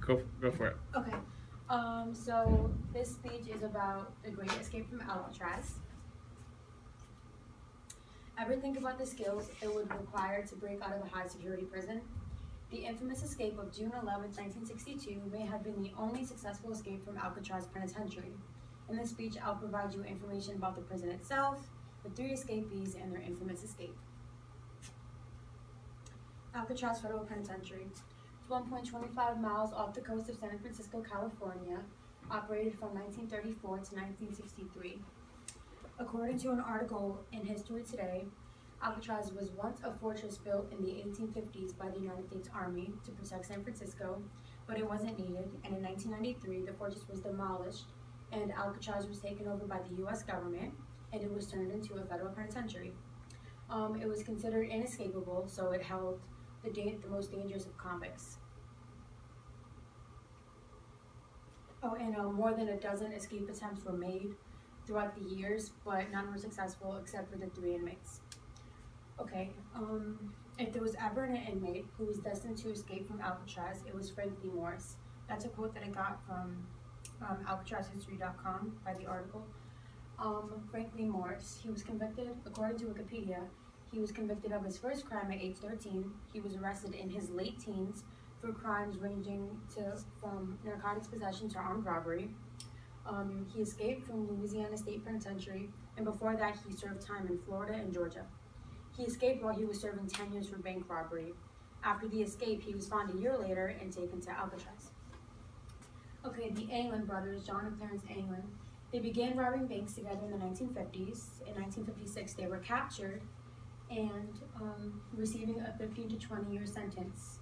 Go for it. Okay. So this speech is about the Great Escape from Alcatraz. Ever think about the skills it would require to break out of a high security prison? The infamous escape of June 11, 1962 may have been the only successful escape from Alcatraz Penitentiary. In this speech, I'll provide you information about the prison itself, the 3 escapees, and their infamous escape. Alcatraz Federal Penitentiary. It's 1.25 miles off the coast of San Francisco, California, operated from 1934 to 1963. According to an article in History Today, Alcatraz was once a fortress built in the 1850s by the United States Army to protect San Francisco, but it wasn't needed, and in 1993 the fortress was demolished and Alcatraz was taken over by the U.S. government, and it was turned into a federal penitentiary. It was considered inescapable, so it held the most dangerous of convicts. More than a dozen escape attempts were made throughout the years, but none were successful except for the 3 inmates. If there was ever an inmate who was destined to escape from Alcatraz, it was Frank Lee Morris. That's a quote that I got from AlcatrazHistory.com by the article. Frank Lee Morris, he was convicted, according to Wikipedia, he was convicted of his first crime at age 13. He was arrested in his late teens for crimes ranging from narcotics possession to armed robbery. He escaped from Louisiana State Penitentiary, and before that he served time in Florida and Georgia. He escaped while he was serving 10 years for bank robbery. After the escape, he was found a year later and taken to Alcatraz. The Anglin brothers, John and Clarence Anglin, they began robbing banks together in the 1950s. In 1956, they were captured and receiving a 15 to 20-year sentence.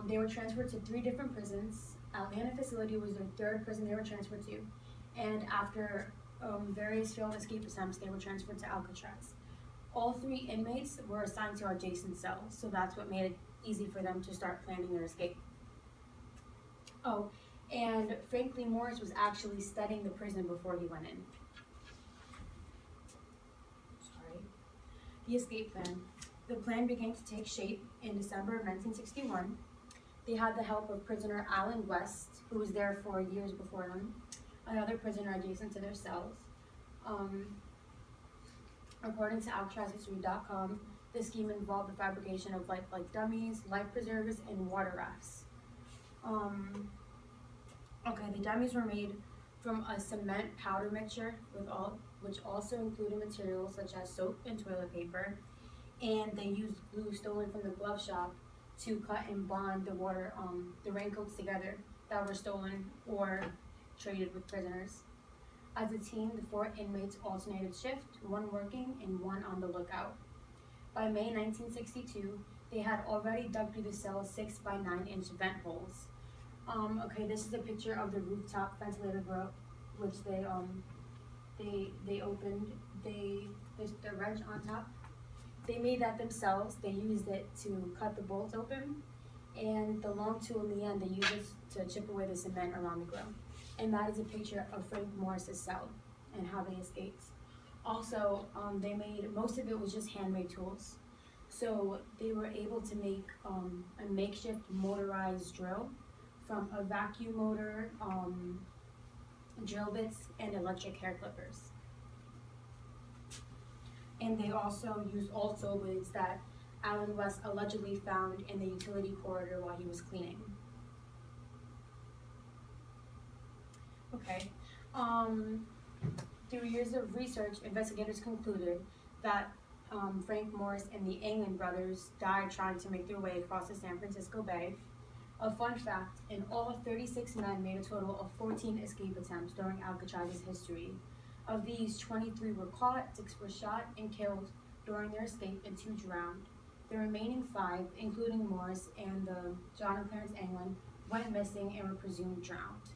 They were transferred to 3 different prisons. Atlanta facility was their 3rd prison they were transferred to, and after various failed escape attempts, they were transferred to Alcatraz. All 3 inmates were assigned to adjacent cells, so that's what made it easy for them to start planning their escape. And Frank Lee Morris was actually studying the prison before he went in. The escape plan. The plan began to take shape in December of 1961. They had the help of prisoner Alan West, who was there for years before them, another prisoner adjacent to their cells. According to AlcatrazHistory.com, the scheme involved the fabrication of lifelike dummies, life preservers, and water rafts. The dummies were made from a cement powder mixture which also included materials such as soap and toilet paper, and they used glue stolen from the glove shop to cut and bond the raincoats together that were stolen or traded with prisoners. As a team, the 4 inmates alternated shift, 1 working and 1 on the lookout. By May 1962, they had already dug through the cell's 6 by 9 inch vent holes. This is a picture of the rooftop ventilator grill, which they opened. There's the wrench on top. They made that themselves. They used it to cut the bolts open, and the long tool in the end, they used it to chip away the cement around the grill. And that is a picture of Frank Morris's cell and how they escaped. Also, they made, most of it was just handmade tools. So they were able to make a makeshift motorized drill from a vacuum motor, drill bits, and electric hair clippers. And they also used old saw blades that Alan West allegedly found in the utility corridor while he was cleaning. Through years of research, investigators concluded that Frank Morris and the Anglin brothers died trying to make their way across the San Francisco Bay. A fun fact, in all, 36 men made a total of 14 escape attempts during Alcatraz's history. Of these, 23 were caught, 6 were shot and killed during their escape, and 2 drowned. The remaining 5, including Morris and John and Clarence Anglin, went missing and were presumed drowned.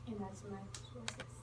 And that's my sources.